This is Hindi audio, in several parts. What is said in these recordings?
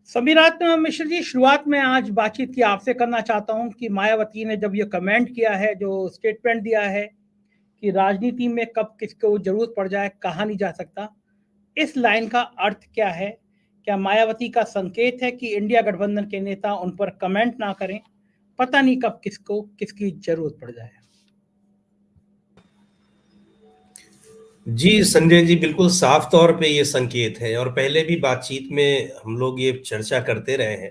समीरात मिश्र जी, शुरुआत में आज बातचीत की आपसे करना चाहता हूं कि मायावती ने जब ये कमेंट किया है, जो स्टेटमेंट दिया है कि राजनीति में कब किसको जरूरत पड़ जाए कहा नहीं जा सकता, इस लाइन का अर्थ क्या है? क्या मायावती का संकेत है कि इंडिया गठबंधन के नेता उन पर कमेंट ना करें, पता नहीं कब किसको किसकी जरूरत पड़ जाए? जी संजय जी, बिल्कुल साफ तौर पे ये संकेत है। और पहले भी बातचीत में हम लोग ये चर्चा करते रहे हैं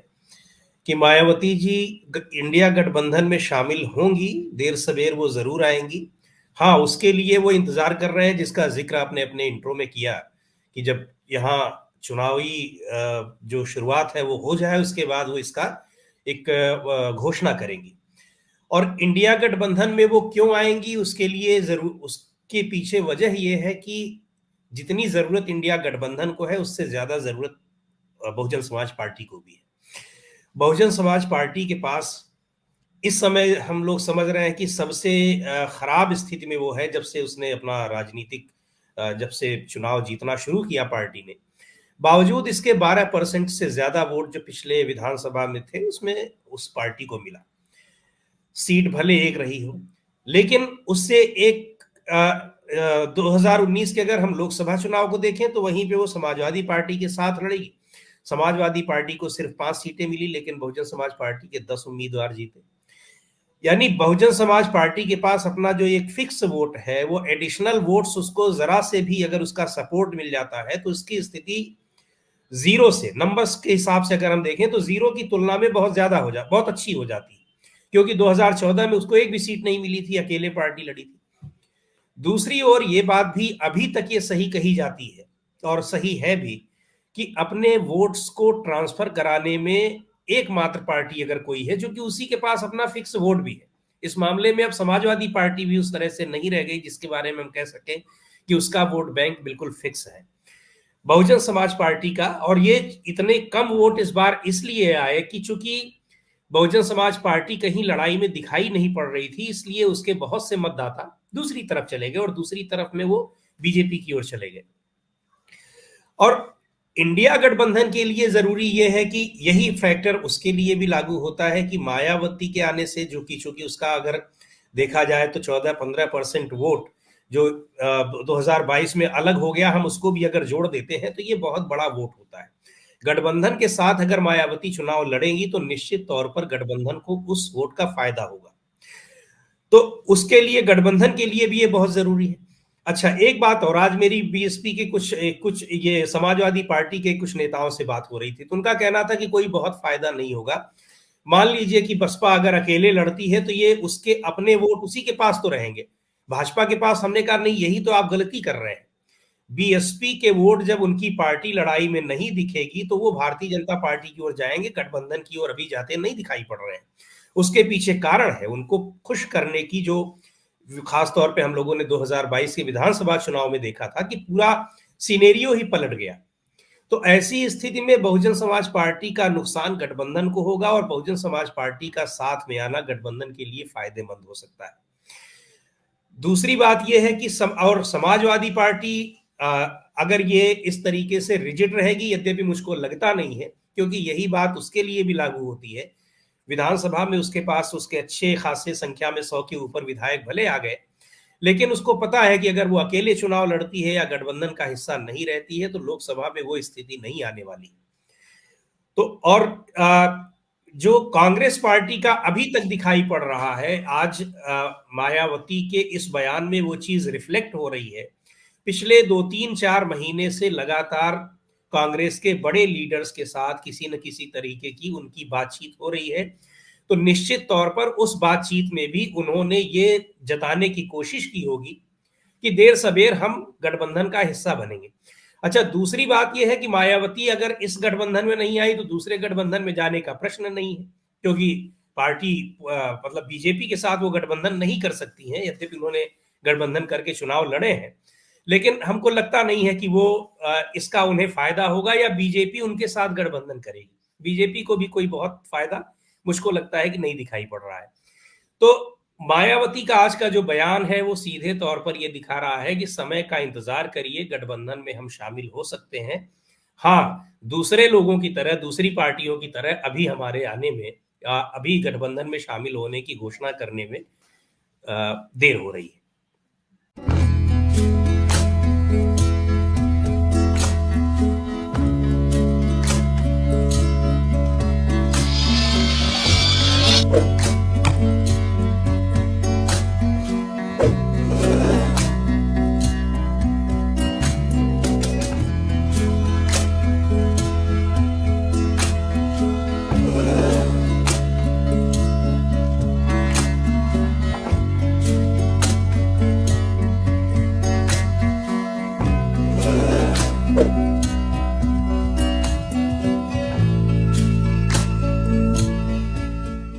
कि मायावती जी इंडिया गठबंधन में शामिल होंगी, देर सवेर वो जरूर आएंगी। हाँ, उसके लिए वो इंतजार कर रहे हैं जिसका जिक्र आपने अपने इंट्रो में किया कि जब यहाँ चुनावी जो शुरुआत है वो हो जाए, उसके बाद वो इसका एक घोषणा करेंगी। और इंडिया गठबंधन में वो क्यों आएंगी, उसके लिए जरूर उसके पीछे वजह यह है कि जितनी जरूरत इंडिया गठबंधन को है उससे ज्यादा जरूरत बहुजन समाज पार्टी को भी है। बहुजन समाज पार्टी के पास इस समय हम लोग समझ रहे हैं कि सबसे खराब स्थिति में वो है जब से उसने अपना राजनीतिक जब से चुनाव जीतना शुरू किया पार्टी ने। बावजूद इसके 12% से ज्यादा वोट जो पिछले विधानसभा में थे उसमें उस पार्टी को मिला। सीट भले एक रही हो, लेकिन उससे एक 2019 के अगर हम लोकसभा चुनाव को देखें तो वहीं पे वो समाजवादी पार्टी के साथ लड़ेगी। समाजवादी पार्टी को सिर्फ 5 सीटें मिली, लेकिन बहुजन समाज पार्टी के 10 उम्मीदवार जीते। यानी बहुजन समाज पार्टी के पास अपना जो एक फिक्स वोट है, वो एडिशनल वोट्स उसको जरा से भी अगर उसका सपोर्ट मिल जाता है तो उसकी स्थिति जीरो से, नंबर्स के हिसाब से अगर हम देखें तो जीरो की तुलना में बहुत अच्छी हो जाती है। क्योंकि 2014 में उसको एक भी सीट नहीं मिली थी, अकेले पार्टी लड़ी थी। दूसरी ओर ये बात भी अभी तक ये सही कही जाती है और सही है भी कि अपने वोट्स को ट्रांसफर कराने में एकमात्र पार्टी अगर कोई है जो कि उसी के पास अपना फिक्स वोट भी है। इस मामले में अब समाजवादी पार्टी भी उस तरह से नहीं रह गई जिसके बारे में हम कह सकें कि उसका वोट बैंक बिल्कुल फिक्स है। बहुजन समाज पार्टी का, और ये इतने कम वोट इस बार इसलिए आए कि चूंकि बहुजन समाज पार्टी कहीं लड़ाई में दिखाई नहीं पड़ रही थी, इसलिए उसके बहुत से मतदाता दूसरी तरफ चले गए और दूसरी तरफ में वो बीजेपी की ओर चले गए। और इंडिया गठबंधन के लिए जरूरी यह है कि यही फैक्टर उसके लिए भी लागू होता है कि मायावती के आने से, जो कि चूंकि उसका अगर देखा जाए तो 14-15% वोट जो 2022 में अलग हो गया, हम उसको भी अगर जोड़ देते हैं तो ये बहुत बड़ा वोट होता है। गठबंधन के साथ अगर मायावती चुनाव लड़ेंगी तो निश्चित तौर पर गठबंधन को उस वोट का फायदा होगा। तो उसके लिए, गठबंधन के लिए भी ये बहुत जरूरी है। अच्छा, एक बात और, आज मेरी बीएसपी के कुछ ये समाजवादी पार्टी के कुछ नेताओं से बात हो रही थी तो उनका कहना था कि कोई बहुत फायदा नहीं होगा। मान लीजिए कि बसपा अगर अकेले लड़ती है तो ये उसके अपने वोट उसी के पास तो रहेंगे, भाजपा के पास। हमने कहा नहीं, यही तो आप गलती कर रहे हैं। बीएसपी के वोट जब उनकी पार्टी लड़ाई में नहीं दिखेगी तो वो भारतीय जनता पार्टी की ओर जाएंगे, गठबंधन की ओर अभी जाते नहीं दिखाई पड़ रहे हैं। उसके पीछे कारण है उनको खुश करने की, जो खास तौर पे हम लोगों ने 2022 के विधानसभा चुनाव में देखा था कि पूरा सिनेरियो ही पलट गया। तो ऐसी स्थिति में बहुजन समाज पार्टी का नुकसान गठबंधन को होगा और बहुजन समाज पार्टी का साथ में आना गठबंधन के लिए फायदेमंद हो सकता है। दूसरी बात यह है कि समाजवादी पार्टी अगर ये इस तरीके से रिजिड रहेगी, यद्यपि मुझको लगता नहीं है, क्योंकि यही बात उसके लिए भी लागू होती है। विधानसभा में उसके पास उसके अच्छे खासे संख्या में 100 के ऊपर विधायक भले आ गए, लेकिन उसको पता है कि अगर वो अकेले चुनाव लड़ती है या गठबंधन का हिस्सा नहीं रहती है तो लोकसभा में वो स्थिति नहीं आने वाली। तो और जो कांग्रेस पार्टी का अभी तक दिखाई पड़ रहा है, आज मायावती के इस बयान में वो चीज रिफ्लेक्ट हो रही है। पिछले 2-3-4 महीने से लगातार कांग्रेस के बड़े लीडर्स के साथ किसी न किसी तरीके की उनकी बातचीत हो रही है। तो निश्चित तौर पर उस बातचीत में भी उन्होंने ये जताने की कोशिश की होगी कि देर सबेर हम गठबंधन का हिस्सा बनेंगे। अच्छा, दूसरी बात यह है कि मायावती अगर इस गठबंधन में नहीं आई तो दूसरे गठबंधन में जाने का प्रश्न नहीं है, क्योंकि पार्टी मतलब बीजेपी के साथ वो गठबंधन नहीं कर सकती है। यद्यपि उन्होंने गठबंधन करके चुनाव लड़े हैं, लेकिन हमको लगता नहीं है कि वो इसका उन्हें फायदा होगा या बीजेपी उनके साथ गठबंधन करेगी। बीजेपी को भी कोई बहुत फायदा मुझको लगता है कि नहीं दिखाई पड़ रहा है। तो मायावती का आज का जो बयान है वो सीधे तौर पर ये दिखा रहा है कि समय का इंतजार करिए, गठबंधन में हम शामिल हो सकते हैं। हाँ, दूसरे लोगों की तरह, दूसरी पार्टियों की तरह अभी हमारे आने में, अभी गठबंधन में शामिल होने की घोषणा करने में देर हो रही है।